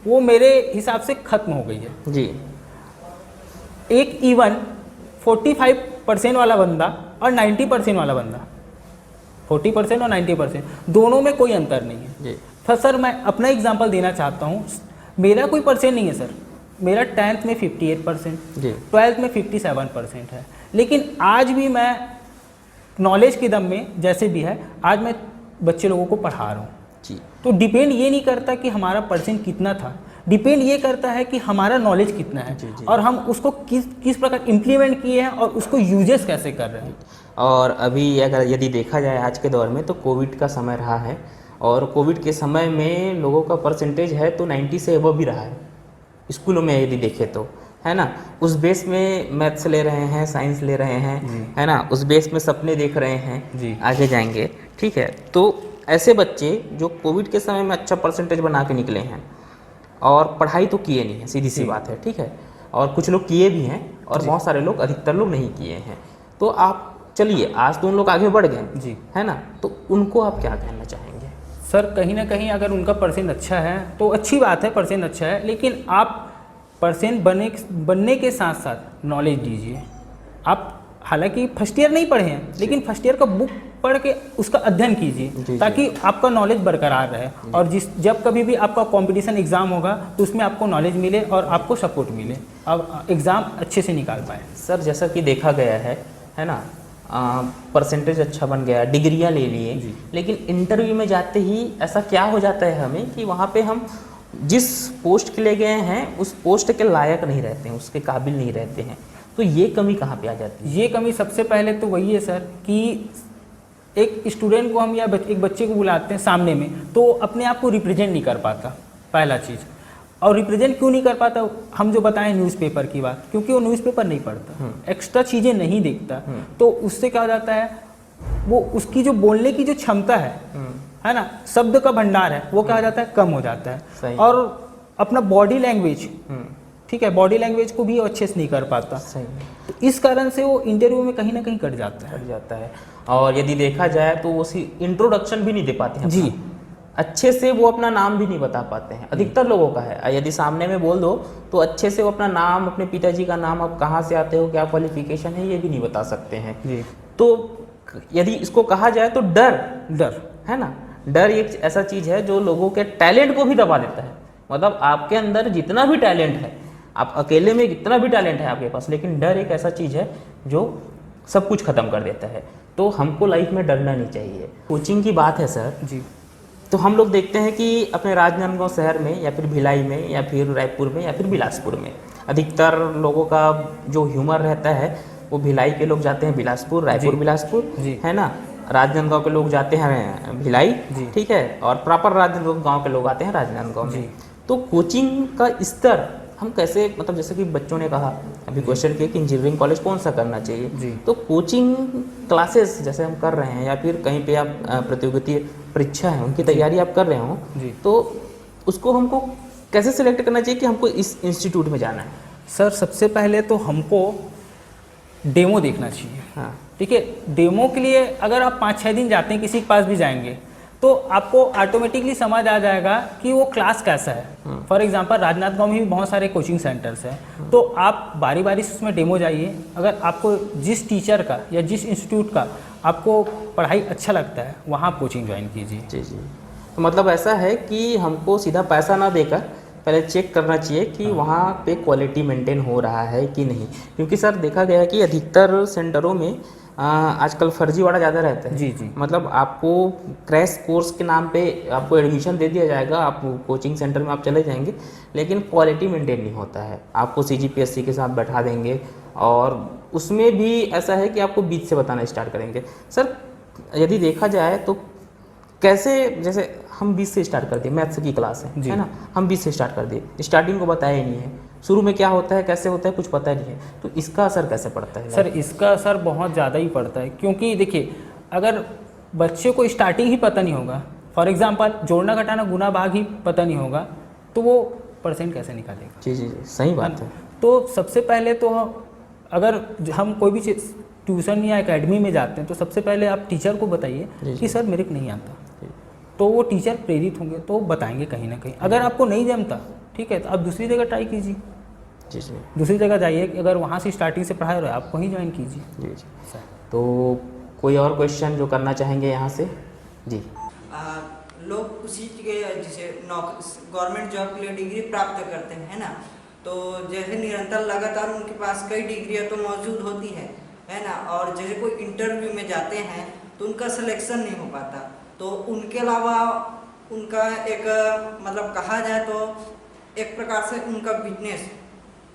वो मेरे हिसाब से ख़त्म हो गई है। जी, एक इवन 45% वाला बंदा और 90% वाला बंदा, 40% और 90% दोनों में कोई अंतर नहीं है जी, तो सर मैं अपना एग्जांपल देना चाहता हूँ। मेरा कोई परसेंट नहीं है सर, मेरा 10th में 58%, जी, 12th में 57% है। लेकिन आज भी मैं नॉलेज के दम में जैसे भी है, आज मैं बच्चे लोगों को पढ़ा रहा हूँ। जी, तो डिपेंड ये नहीं करता कि हमारा परसेंट कितना था, डिपेंड ये करता है कि हमारा नॉलेज कितना है, जी, जी। और हम उसको किस प्रकार इम्प्लीमेंट किए हैं और उसको यूजेस कैसे कर रहे हैं। और अभी अगर यदि देखा जाए आज के दौर में तो कोविड का समय रहा है, और कोविड के समय में लोगों का परसेंटेज है तो 90 से अबव भी रहा है स्कूलों में यदि देखें तो, है ना। उस बेस में मैथ्स ले रहे हैं, साइंस ले रहे हैं, है ना, उस बेस में सपने देख रहे हैं जी, आगे जाएंगे, ठीक है। तो ऐसे बच्चे जो कोविड के समय में अच्छा परसेंटेज बना के निकले हैं और पढ़ाई तो किए नहीं है, सीधी सी बात है, ठीक है। और कुछ लोग किए भी हैं और बहुत सारे लोग, अधिकतर लोग नहीं किए हैं। तो आप चलिए, आज तो उन लोग आगे बढ़ गए जी, है ना, तो उनको आप क्या कहना चाहेंगे? सर कहीं ना कहीं अगर उनका परसेंट अच्छा है तो अच्छी बात है, परसेंट अच्छा है, लेकिन आप परसेंट बनने के साथ साथ नॉलेज दीजिए। आप हालांकि फर्स्ट ईयर नहीं पढ़े हैं, लेकिन फर्स्ट ईयर का बुक पढ़ के उसका अध्ययन कीजिए ताकि आपका नॉलेज बरकरार रहे, और जब कभी भी आपका कंपटीशन एग्ज़ाम होगा तो उसमें आपको नॉलेज मिले और आपको सपोर्ट मिले, अब एग्ज़ाम अच्छे से निकाल पाए। सर जैसा कि देखा गया है ना, परसेंटेज अच्छा बन गया, डिग्रियां ले लिए, लेकिन इंटरव्यू में जाते ही ऐसा क्या हो जाता है हमें कि वहाँ पे हम जिस पोस्ट के लिए गए हैं उस पोस्ट के लायक नहीं रहते हैं, उसके काबिल नहीं रहते हैं। तो ये कमी कहाँ पे आ जाती है? ये कमी सबसे पहले तो वही है सर कि एक स्टूडेंट को हम या एक बच्चे को बुलाते हैं सामने में, तो अपने आप को रिप्रेजेंट नहीं कर पाता, पहला चीज़। और रिप्रेजेंट क्यों नहीं कर पाता, हम जो बताएं न्यूज़पेपर की बात, क्योंकि वो न्यूज़पेपर नहीं पढ़ता, एक्स्ट्रा चीज़ें नहीं देखता, तो उससे क्या हो जाता है, वो उसकी जो बोलने की जो क्षमता है ना, शब्द का भंडार है, वो क्या हो जाता है, कम हो जाता है। और अपना बॉडी लैंग्वेज, ठीक है, बॉडी लैंग्वेज को भी अच्छे से नहीं कर पाता। सही। तो इस कारण से वो इंटरव्यू में कहीं ना कहीं कट जाता है। और यदि देखा जाए तो वो इंट्रोडक्शन भी नहीं दे पाते हैं जी, अच्छे से, वो अपना नाम भी नहीं बता पाते हैं, अधिकतर लोगों का है। यदि सामने में बोल दो तो अच्छे से वो अपना नाम, अपने पिताजी का नाम, आप कहाँ से आते हो, क्या क्वालिफिकेशन है, ये भी नहीं बता सकते हैं जी। तो यदि इसको कहा जाए तो डर है ना, डर एक ऐसा चीज़ है जो लोगों के टैलेंट को भी दबा देता है। मतलब आपके अंदर जितना भी टैलेंट है, आप अकेले में कितना भी टैलेंट है आपके पास, लेकिन डर एक ऐसा चीज़ है जो सब कुछ ख़त्म कर देता है। तो हमको लाइफ में डरना नहीं चाहिए। कोचिंग की बात है सर जी, तो हम लोग देखते हैं कि अपने राजनांदगांव शहर में या फिर भिलाई में या फिर रायपुर में या फिर बिलासपुर में अधिकतर लोगों का जो ह्यूमर रहता है वो भिलाई के लोग जाते हैं बिलासपुर, रायपुर बिलासपुर, है ना, राजनांदगांव के लोग जाते हैं भिलाई, ठीक है, और प्रॉपर राजनांदगांव के लोग आते हैं राजनांदगांव में। तो कोचिंग का स्तर हम कैसे, मतलब जैसे कि बच्चों ने कहा अभी क्वेश्चन किया कि इंजीनियरिंग कॉलेज कौन सा करना चाहिए, तो कोचिंग क्लासेस जैसे हम कर रहे हैं या फिर कहीं पे आप प्रतियोगिता परीक्षा है उनकी तैयारी आप कर रहे हो, तो उसको हमको कैसे सिलेक्ट करना चाहिए कि हमको इस इंस्टीट्यूट में जाना है? सर सबसे पहले तो हमको डेमो देखना चाहिए। हाँ, ठीक है, डेमो के लिए अगर आप 5-6 दिन जाते हैं, किसी के पास भी जाएंगे तो आपको ऑटोमेटिकली समझ आ जाएगा कि वो क्लास कैसा है। फॉर एग्जांपल राजनांदगांव में भी बहुत सारे कोचिंग सेंटर्स हैं, तो आप बारी बारी से उसमें डेमो जाइए। अगर आपको जिस टीचर का या जिस इंस्टीट्यूट का आपको पढ़ाई अच्छा लगता है वहाँ आप कोचिंग ज्वाइन कीजिए। जी जी। तो मतलब ऐसा है कि हमको सीधा पैसा ना देकर पहले चेक करना चाहिए कि वहाँ पे क्वालिटी मेंटेन हो रहा है कि नहीं, क्योंकि सर देखा गया है कि अधिकतर सेंटरों में आजकल फर्जीवाड़ा ज़्यादा रहता है। जी जी। मतलब आपको क्रैश कोर्स के नाम पे आपको एडमिशन दे दिया जाएगा, आप कोचिंग सेंटर में आप चले जाएंगे, लेकिन क्वालिटी मेंटेन नहीं होता है। आपको CGPSC के साथ बैठा देंगे और उसमें भी ऐसा है कि आपको बीच से बताना स्टार्ट करेंगे। सर यदि देखा जाए तो कैसे, जैसे हम 20 से स्टार्ट कर दिए, मैथ्स की क्लास है ना, हम 20 से स्टार्ट कर दिए, स्टार्टिंग को बताया ही नहीं है, शुरू में क्या होता है कैसे होता है कुछ पता नहीं है, तो इसका असर कैसे पड़ता है? सर इसका असर बहुत ज़्यादा ही पड़ता है, क्योंकि देखिए अगर बच्चे को स्टार्टिंग ही पता नहीं होगा, फॉर एग्जांपल जोड़ना घटाना गुना भाग ही पता नहीं होगा, तो वो परसेंट कैसे निकालेगा? जी जी जी, सही बात है। तो सबसे पहले तो अगर हम कोई भी चीज़ ट्यूशन या एकेडमी में जाते हैं तो सबसे पहले आप टीचर को बताइए कि सर मेरे को नहीं आता, तो वो टीचर प्रेरित होंगे तो बताएंगे कहीं ना कहीं। अगर आपको नहीं जमता, ठीक है, तो आप दूसरी जगह ट्राई कीजिए। जी जी। दूसरी जगह जाइए, अगर वहाँ से स्टार्टिंग से पढ़ाई हो रहा है आप वहीं ज्वाइन कीजिए। जी जी। तो कोई और क्वेश्चन जो करना चाहेंगे यहाँ से? जी। लोग उसी के जैसे गवर्नमेंट जॉब के लिए डिग्री प्राप्त करते हैं, है ना, तो जैसे निरंतर लगातार उनके पास कई डिग्रियाँ तो मौजूद होती है ना, और जैसे कोई इंटरव्यू में जाते हैं तो उनका सिलेक्शन नहीं हो पाता, तो उनके अलावा उनका एक मतलब कहा जाए तो एक प्रकार से उनका बिजनेस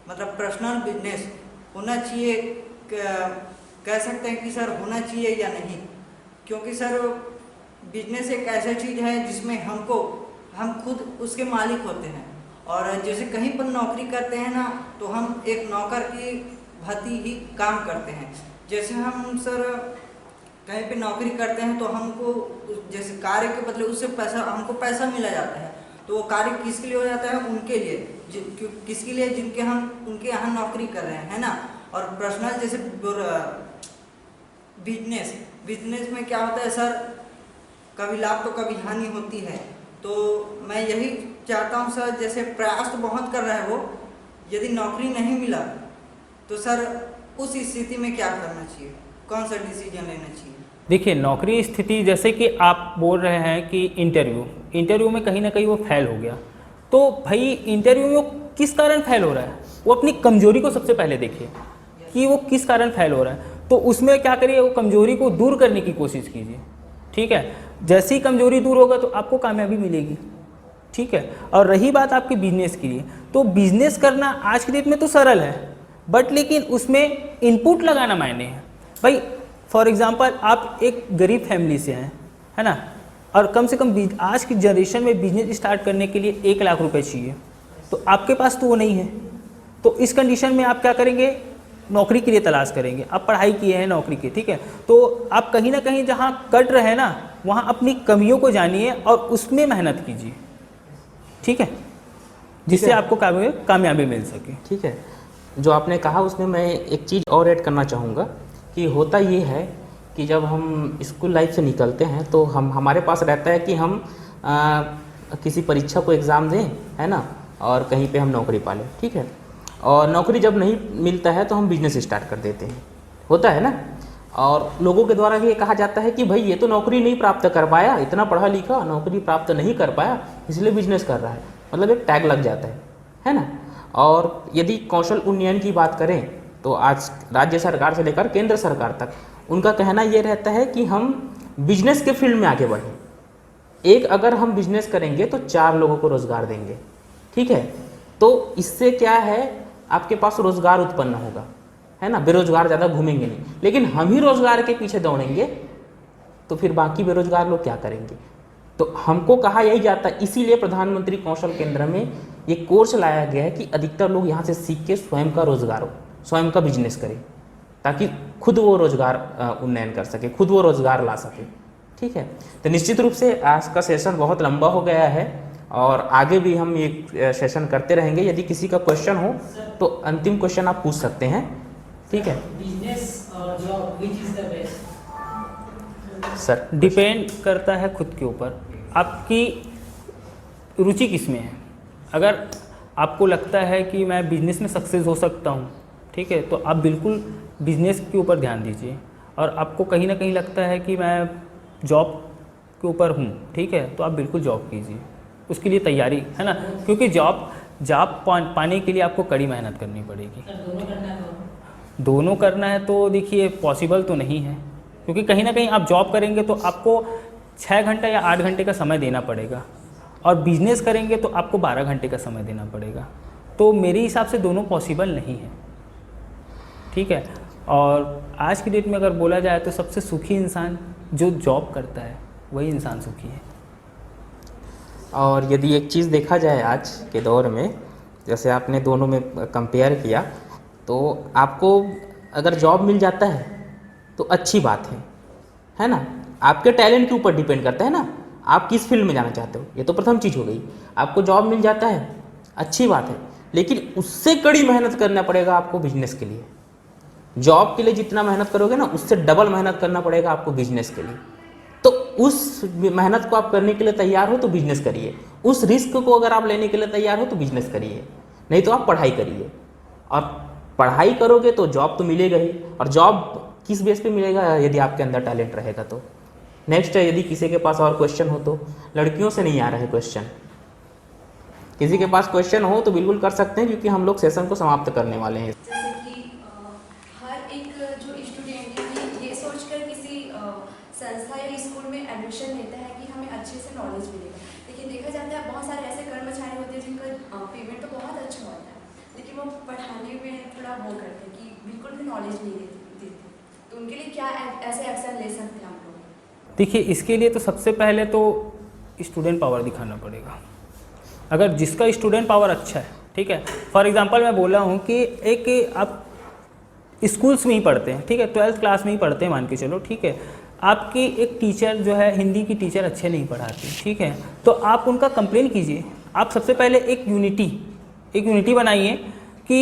मतलब पर्सनल बिजनेस होना चाहिए, कह सकते हैं कि सर होना चाहिए या नहीं, क्योंकि सर बिजनेस एक ऐसा चीज़ है जिसमें हम खुद उसके मालिक होते हैं, और जैसे कहीं पर नौकरी करते हैं ना तो हम एक नौकर की भांति ही काम करते हैं। जैसे हम सर कहीं पे नौकरी करते हैं तो हमको जैसे कार्य के बदले उससे हमको पैसा मिला जाता है, तो वो कार्य किसके लिए हो जाता है? उनके लिए, किसके लिए? जिनके हम उनके यहाँ नौकरी कर रहे हैं, है ना। और पर्सनल जैसे बिजनेस में क्या होता है सर, कभी लाभ तो कभी हानि होती है, तो मैं यही चाहता हूँ सर, जैसे प्रयास तो बहुत कर रहे हैं वो, यदि नौकरी नहीं मिला तो सर उस स्थिति में क्या करना चाहिए, कौन सा डिसीजन लेना चाहिए? देखिए नौकरी स्थिति, जैसे कि आप बोल रहे हैं कि इंटरव्यू में कहीं ना कहीं वो फेल हो गया, तो भाई इंटरव्यू में वो किस कारण फेल हो रहा है, वो अपनी कमजोरी को सबसे पहले देखिए कि वो किस कारण फेल हो रहा है, तो उसमें क्या करिए, वो कमजोरी को दूर करने की कोशिश कीजिए, ठीक है। जैसे ही कमजोरी दूर होगा तो आपको कामयाबी मिलेगी, ठीक है। और रही बात आपके बिजनेस के लिए, तो बिजनेस करना आज के डेट में तो सरल है, बट लेकिन उसमें इनपुट लगाना मायने है। भाई फॉर एग्जांपल आप एक गरीब फैमिली से हैं, है ना, और कम से कम आज की जनरेशन में बिजनेस स्टार्ट करने के लिए 1 लाख रुपए चाहिए, तो आपके पास तो वो नहीं है, तो इस कंडीशन में आप क्या करेंगे, नौकरी के लिए तलाश करेंगे। आप पढ़ाई किए हैं नौकरी की, ठीक है, तो आप कहीं ना कहीं जहाँ कट रहे हैं ना, वहाँ अपनी कमियों को जानिए और उसमें मेहनत कीजिए, ठीक है, जिससे आपको कामयाबी मिल सके। ठीक है, जो आपने कहा उसमें मैं एक चीज़ और ऐड करना चाहूँगा कि होता ये है कि जब हम स्कूल लाइफ से निकलते हैं तो हमारे पास रहता है कि हम किसी परीक्षा को एग्ज़ाम दें, है ना, और कहीं पे हम नौकरी पा लें, ठीक है, और नौकरी जब नहीं मिलता है तो हम बिजनेस स्टार्ट कर देते हैं, होता है ना। और लोगों के द्वारा भी ये कहा जाता है कि भाई ये तो नौकरी नहीं प्राप्त कर पाया, इतना पढ़ा लिखा नौकरी प्राप्त नहीं कर पाया इसलिए बिजनेस कर रहा है, मतलब एक टैग लग जाता है ना। और यदि कौशल उन्नयन की बात करें तो आज राज्य सरकार से लेकर केंद्र सरकार तक उनका कहना ये रहता है कि हम बिजनेस के फील्ड में आगे बढ़ें। एक अगर हम बिजनेस करेंगे तो 4 लोगों को रोज़गार देंगे, ठीक है, तो इससे क्या है, आपके पास रोज़गार उत्पन्न होगा, है ना, बेरोजगार ज़्यादा घूमेंगे नहीं। लेकिन हम ही रोज़गार के पीछे दौड़ेंगे तो फिर बाकी बेरोजगार लोग क्या करेंगे। तो हमको कहा यही जाता है, इसीलिए प्रधानमंत्री कौशल केंद्र में ये कोर्स लाया गया है कि अधिकतर लोग यहाँ से सीख के स्वयं का रोज़गार हो, स्वयं का बिजनेस करें, ताकि खुद वो रोज़गार उन्नयन कर सके, खुद वो रोज़गार ला सके, ठीक है। तो निश्चित रूप से आज का सेशन बहुत लंबा हो गया है और आगे भी हम ये सेशन करते रहेंगे। यदि किसी का क्वेश्चन हो तो अंतिम क्वेश्चन आप पूछ सकते हैं, ठीक है। बिजनेस और job which is the best? Sir depend करता है खुद के ऊपर, आपकी रुचि किस में है। अगर आपको लगता है कि मैं बिजनेस में सक्सेस हो सकता हूँ, ठीक है, तो आप बिल्कुल बिजनेस के ऊपर ध्यान दीजिए। और आपको कहीं ना कहीं लगता है कि मैं जॉब के ऊपर हूँ, ठीक है, तो आप बिल्कुल जॉब कीजिए, उसके लिए तैयारी है ना, क्योंकि जॉब पाने के लिए आपको कड़ी मेहनत करनी पड़ेगी। दोनों करना है तो देखिए पॉसिबल तो नहीं है, क्योंकि कहीं ना कहीं आप जॉब करेंगे तो आपको 6 घंटा या 8 घंटे का समय देना पड़ेगा, और बिजनेस करेंगे तो आपको 12 घंटे का समय देना पड़ेगा। तो मेरे हिसाब से दोनों पॉसिबल नहीं है, ठीक है। और आज की डेट में अगर बोला जाए तो सबसे सुखी इंसान जो जॉब करता है, वही इंसान सुखी है। और यदि एक चीज़ देखा जाए आज के दौर में, जैसे आपने दोनों में कंपेयर किया, तो आपको अगर जॉब मिल जाता है तो अच्छी बात है ना। आपके टैलेंट के ऊपर डिपेंड करता है ना, आप किस फील्ड में जाना चाहते हो, ये तो प्रथम चीज़ हो गई। आपको जॉब मिल जाता है, अच्छी बात है, लेकिन उससे कड़ी मेहनत करना पड़ेगा आपको बिजनेस के लिए। जॉब के लिए जितना मेहनत करोगे ना, उससे डबल मेहनत करना पड़ेगा आपको बिजनेस के लिए। तो उस मेहनत को आप करने के लिए तैयार हो तो बिजनेस करिए, उस रिस्क को अगर आप लेने के लिए तैयार हो तो बिजनेस करिए, नहीं तो आप पढ़ाई करिए। और पढ़ाई करोगे तो जॉब तो मिलेगा ही, और जॉब किस बेस पे मिलेगा, यदि आपके अंदर टैलेंट रहेगा तो। नेक्स्ट है, यदि किसी के पास और क्वेश्चन हो तो, लड़कियों से नहीं आ रहा है क्वेश्चन, किसी के पास क्वेश्चन हो तो बिल्कुल कर सकते हैं, क्योंकि हम लोग सेशन को समाप्त करने वाले हैं। जैसे कि हर एक जो स्टूडेंट है ये सोचकर किसी संस्था या स्कूल में एडमिशन लेता है कि हमें अच्छे से नॉलेज मिलेगा, लेकिन देखा जाता है बहुत सारे ऐसे कर्मचारी होते हैं जिनका पेमेंट तो बहुत अच्छा होता है, लेकिन वो पढ़ाने में थोड़ा वो करते हैं कि बिल्कुल भी नॉलेज नहीं देते, तो उनके लिए क्या ऐसे एक्शन ले सकते हैं हम लोग? देखिए, इसके लिए तो सबसे पहले तो स्टूडेंट पावर दिखाना पड़ेगा। अगर जिसका स्टूडेंट पावर अच्छा है, ठीक है, फॉर एग्जांपल मैं बोला हूँ कि एक आप स्कूल्स में ही पढ़ते हैं, ठीक है, 12th क्लास में ही पढ़ते हैं मान के चलो, ठीक है, आपकी एक टीचर जो है हिंदी की टीचर अच्छे नहीं पढ़ाती, ठीक है, तो आप उनका कंप्लेन कीजिए। आप सबसे पहले एक यूनिटी बनाइए कि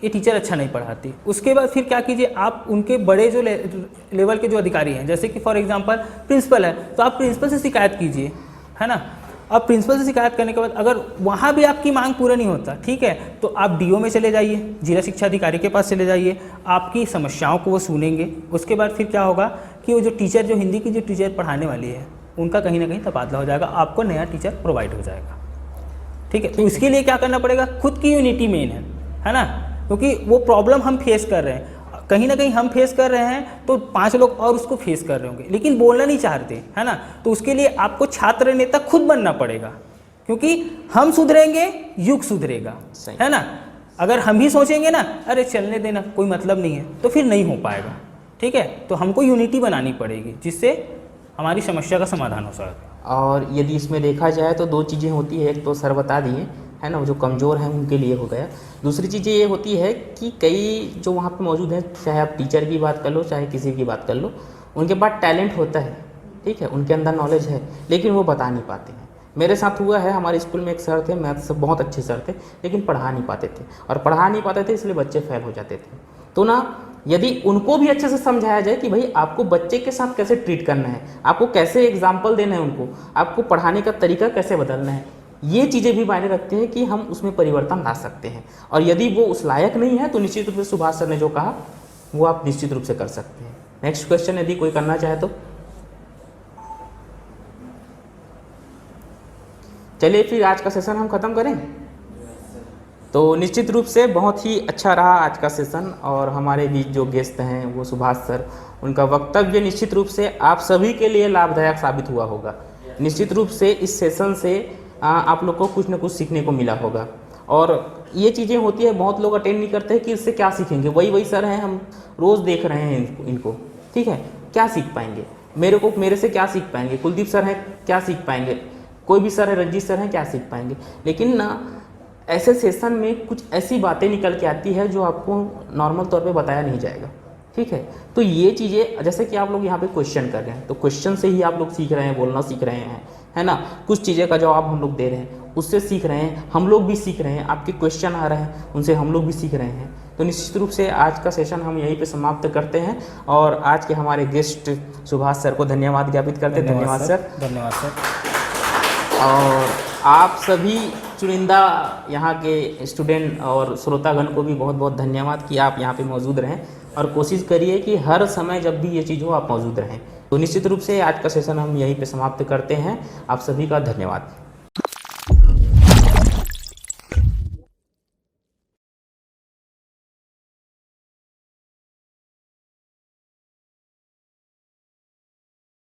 ये टीचर अच्छा नहीं पढ़ाती। उसके बाद फिर क्या कीजिए, आप उनके बड़े जो लेवल के जो अधिकारी हैं, जैसे कि फॉर एग्जांपल प्रिंसिपल है, तो आप प्रिंसिपल से शिकायत कीजिए, है ना। अब प्रिंसिपल से शिकायत करने के बाद अगर वहाँ भी आपकी मांग पूरा नहीं होता, ठीक है, तो आप डीओ में चले जाइए, जिला शिक्षा अधिकारी के पास चले जाइए, आपकी समस्याओं को वो सुनेंगे। उसके बाद फिर क्या होगा कि वो जो टीचर, जो हिंदी की जो टीचर पढ़ाने वाली है, उनका कहीं ना कहीं तबादला हो जाएगा, आपको नया टीचर प्रोवाइड हो जाएगा, ठीक है। तो इसके लिए क्या करना पड़ेगा, खुद की यूनिटी मेन है ना, क्योंकि वो प्रॉब्लम हम फेस कर रहे हैं, कहीं ना कहीं हम फेस कर रहे हैं, तो 5 लोग और उसको फेस कर रहे होंगे, लेकिन बोलना नहीं चाहते, है ना। तो उसके लिए आपको छात्र नेता खुद बनना पड़ेगा, क्योंकि हम सुधरेंगे, युग सुधरेगा, है ना। अगर हम ही सोचेंगे ना, अरे चलने देना, कोई मतलब नहीं है, तो फिर नहीं हो पाएगा, ठीक है। तो हमको यूनिटी बनानी पड़ेगी, जिससे हमारी समस्या का समाधान हो सके। और यदि इसमें देखा जाए तो 2 चीज़ें होती है, एक तो सर बता दिए, है ना, जो कमज़ोर हैं उनके लिए हो गया। दूसरी चीज़ ये होती है कि कई जो वहाँ पे मौजूद हैं, चाहे आप टीचर की बात कर लो, चाहे किसी की बात कर लो, उनके पास टैलेंट होता है, ठीक है, उनके अंदर नॉलेज है, लेकिन वो बता नहीं पाते हैं। मेरे साथ हुआ है, हमारे स्कूल में एक सर थे, मैथ्स बहुत अच्छे सर थे, लेकिन पढ़ा नहीं पाते थे, और पढ़ा नहीं पाते थे इसलिए बच्चे फेल हो जाते थे। तो ना, यदि उनको भी अच्छे से समझाया जाए कि भाई आपको बच्चे के साथ कैसे ट्रीट करना है, आपको कैसे एग्जाम्पल देना है, उनको आपको पढ़ाने का तरीका कैसे बदलना है, ये चीज़ें भी मायने रखते हैं कि हम उसमें परिवर्तन ला सकते हैं। और यदि वो उस लायक नहीं है तो निश्चित रूप से सुभाष सर ने जो कहा वो आप निश्चित रूप से कर सकते हैं। नेक्स्ट क्वेश्चन यदि कोई करना चाहे तो चलिए, फिर आज का सेशन हम ख़त्म करें। तो निश्चित रूप से बहुत ही अच्छा रहा आज का सेशन, और हमारे बीच जो गेस्ट हैं वो सुभाष सर, उनका वक्तव्य निश्चित रूप से आप सभी के लिए लाभदायक साबित हुआ होगा। निश्चित रूप से इस सेशन से आप लोग को कुछ न कुछ सीखने को मिला होगा। और ये चीज़ें होती है, बहुत लोग अटेंड नहीं करते हैं कि इससे क्या सीखेंगे, वही सर हैं, हम रोज़ देख रहे हैं इनको, ठीक है, क्या सीख पाएंगे, मेरे से क्या सीख पाएंगे, कुलदीप सर हैं क्या सीख पाएंगे, कोई भी सर है, रंजीत सर हैं क्या सीख पाएंगे। लेकिन ना, ऐसे सेशन में कुछ ऐसी बातें निकल के आती है जो आपको नॉर्मल तौर पे बताया नहीं जाएगा, ठीक है। तो ये चीज़ें, जैसे कि आप लोग यहाँ पे क्वेश्चन कर रहे हैं, तो क्वेश्चन से ही आप लोग सीख रहे हैं, बोलना सीख रहे हैं, है ना, कुछ चीज़ें का जवाब हम लोग दे रहे हैं, उससे सीख रहे हैं, हम लोग भी सीख रहे हैं, आपके क्वेश्चन आ रहे हैं उनसे हम लोग भी सीख रहे हैं। तो निश्चित रूप से आज का सेशन हम यहीं पे समाप्त करते हैं और आज के हमारे गेस्ट सुभाष सर को धन्यवाद ज्ञापित करते हैं। धन्यवाद सर। धन्यवाद सर। और आप सभी चुनिंदा यहाँ के स्टूडेंट और श्रोतागण को भी बहुत बहुत धन्यवाद कि आप यहाँ पे मौजूद रहें और कोशिश करिए कि हर समय जब भी ये चीज़ हो आप मौजूद रहें। तो निश्चित रूप से आज का सेशन हम यहीं पे समाप्त करते हैं। आप सभी का धन्यवाद।